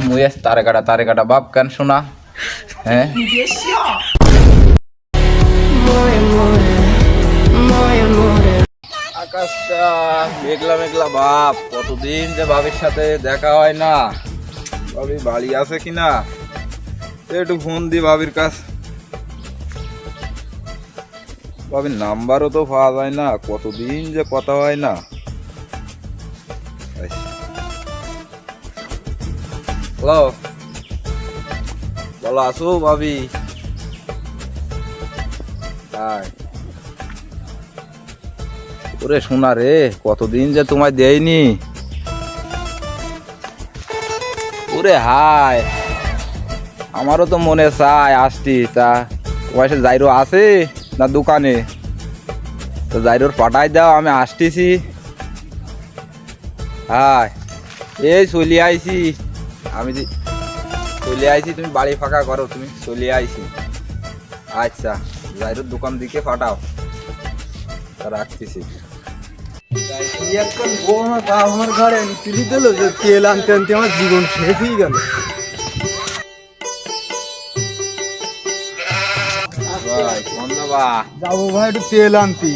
মুয়ে তারে কাটা বাপ কেন শোনা হ্যাঁ আকাশটা মেঘলা মেঘলা বাপ, কতদিন যে বাবির সাথে দেখা হয় না। বাবি বাড়ি আছে কিনা একটু ফোন দি বাবির কাছ। বাবির নাম্বারও তো পাওয়া যায় না, কতদিন যে কথা হয় না। হ্যালো, বলো আসো ভাবি। ওরে শোনা রে, কতদিন যে তোমায় দেয়নি। ওরে হায়, আমারও তো মনে চায় আসতি। তা তোমার সাথে জাইরো আছে না দোকানে? তো জাইরোর পাঠাই দাও, আমি আসতেছি। হায়, এই চলে আইছি আমি, চলে আইছি। তুমি বাড়ি ফাঁকা করো, তুমি চলে আইছি। আচ্ছা, জাইরোর দোকান দিকে পাঠাও, রাখতেছি। আমার ঘরে তুলি দিল যে তেল আনতে আনতে আমার জীবন শেষ হয়ে গেল। যাবো ভাই একটু তেল আনতি।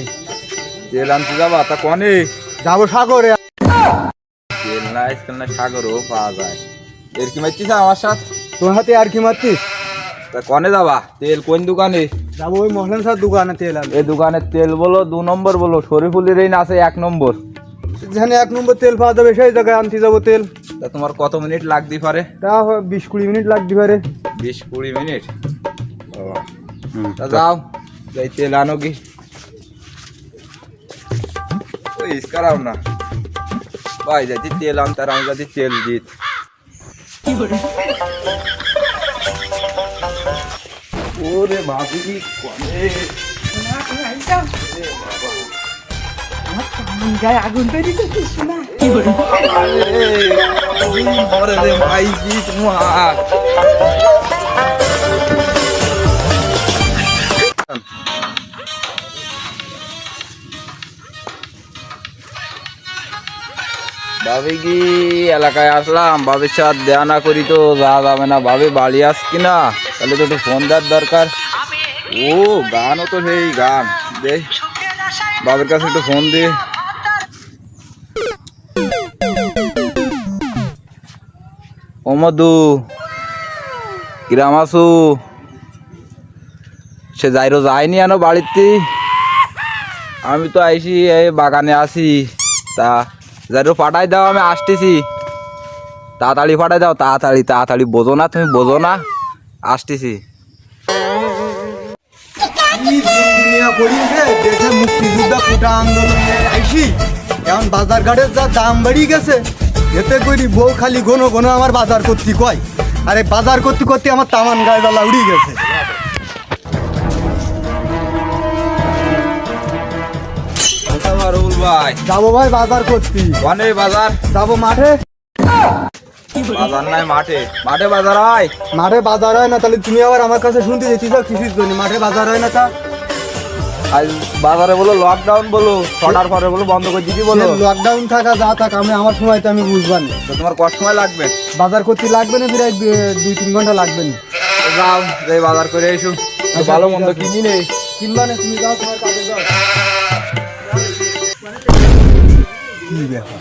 তেল আনতে যাবা? তা কনে যাবো? সাগরে। তেল না আজকাল না সাগরও পাওয়া যায়। এর কি মারছিস আমার সাথে? তোমার হাতে আর কি মারতিস? তা কনে যাবা? তেল কোন দোকানে যাবো? ওই মহলেন স্যার দোকানে তেল আনতে। এই দোকানের তেল বলো 2 নম্বর বলো, শরীফুলের এই না আছে 1 নম্বর। যেখানে 1 নম্বর তেল পাওয়া যাবে সেই জায়গায় আনতে যাবো তেল। তা তোমার কত মিনিট লাগতে পারে? তা 20-20 মিনিট লাগতে পারে। 20-20 মিনিট? তা যাও, যাই তেল আনো কি। ওই ইস্কারাও না ভাই, যাচ্ছি তেল আনতে। আর আমি যাচ্ছি তেল দিত। ওরে ভাবি কনে গায়ে আগুন তৈরি করছিস না? মরে রে ভাইজি তোমার। ভাবি কি এলাকায় আসলাম, ভাবির সাথে দেয়া না করি তো যা যাবে না। ভাবি বাড়ি আস কিনা, তাহলে তো একটু ফোন দেওয়ার দরকার। ও গানও তো সেই গান দে, বাবির কাছে একটু ফোন দি। ও মধু, কিরাম আছু? সে যাইরো যায়নি আনো বাড়িতে? আমি তো আইসি, এই বাগানে আছি। তা যাইরো পাঠাই দাও, আমি আসতেছি। তাড়াতাড়ি পাঠাই দাও, তাড়াতাড়ি তাড়াতাড়ি। বোঝো না তুমি, বোঝো না? আসতেছি। দেশে মুক্তিযোদ্ধা কোটা আন্দোলনে আইসি, এখন বাজার ঘাটের যা দাম বেড়ে গেছে, এতে করি বউ খালি ঘন ঘন আমার বাজার করতে কয়। আরে বাজার করতে করতে আমার তামান গায়ে জ্বালা উড়ে গেছে। ভাই যাবো ভাই বাজার করতে। কনে বাজার? যাবো মাঠে। বাজার নাই মাঠে? মাঠে বাজার হয়? মাঠে বাজার হয় না? তাহলে তুমি আবার আমার কাছে শুনতে যেতে চাও কিসির জন্য? মাঠে বাজার হয় না? তা আজ বাজারে বলো লকডাউন, বলো 6টার পরে বলো বন্ধ করে দিবি বলো। লকডাউন থাকা যা থাক, আমি আমার সময় তো আমি বুঝবানি। তো তোমার কত সময় লাগবে? বাজার করতে লাগবে না, প্রায় 2-3 ঘন্টা লাগবে না। যাও, যাই বাজার করে এসো। ভালো মন্দ কিনি নেই। কিনবা না? তুমি যাও, তোমার কাজে যাও। কি ব্যাপার,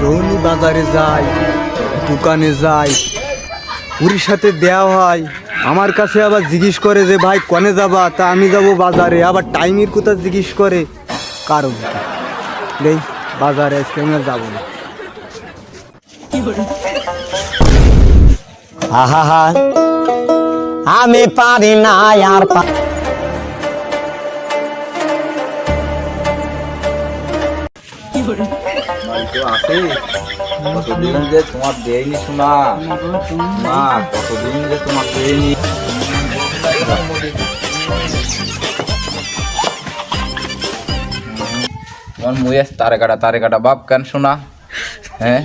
যখনই বাজারে যাই, দোকানে যাই, পুরীর সাথে দেওয়া হয়, আমার কাছে আবার জিজ্ঞেস করে যে ভাই কনে যাবা? তা আমি যাব বাজারে। আবার টাইমের কথা জিজ্ঞেস করে, কারণ নেই বাজারে আজকে আমি আর যাবো না। আহা, আমি পারি না আর আছে কতদিন যে তোমার দেয়নি শোনা মা, কতদিন যে তোমার দেয়নি। তোমার মুয়ে তারে কাটা বাপ কেন শোনা হ্যাঁ